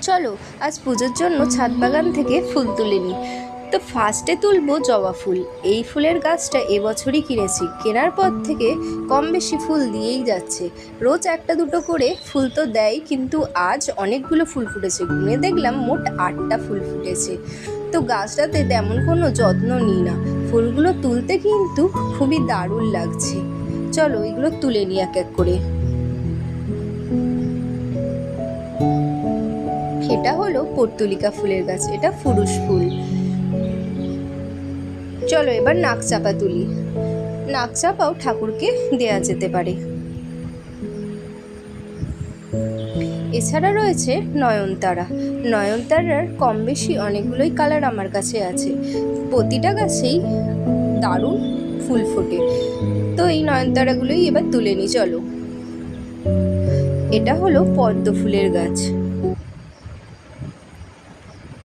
চলো আজ পুজোর জন্য ছাদ বাগান থেকে ফুল তুলে নিই। তো ফার্স্টে তুলবো জবা ফুল। এই ফুলের গাছটা এবছরই কিনেছি, কেনার পর থেকে কম বেশি ফুল দিয়েই যাচ্ছে। রোজ একটা দুটো করে ফুল তো দেয়, কিন্তু আজ অনেকগুলো ফুল ফুটেছে। গুনে দেখলাম মোট 8টা ফুল ফুটেছে। তো গাছটাতে তেমন কোনো যত্ন নিই না, ফুলগুলো তুলতে কিন্তু খুবই দারুণ লাগছে। চলো এগুলো তুলে নিই এক এক করে। এটা হলো পর্তুলিকা ফুলের গাছ, এটা ফুরুষ ফুল। চলো এবার নাকচাপা তুলি। নাকচাপাও ঠাকুরকে দেয়া যেতে পারে। এছাড়া রয়েছে নয়নতারা। নয়নতারার কম বেশি অনেকগুলোই কালার আমার কাছে আছে, প্রতিটা গাছেই দারুণ ফুল ফোটে। তো এই নয়নতারাগুলোই এবার তুলে নিই চলো। এটা হলো পদ্ম ফুলের গাছ।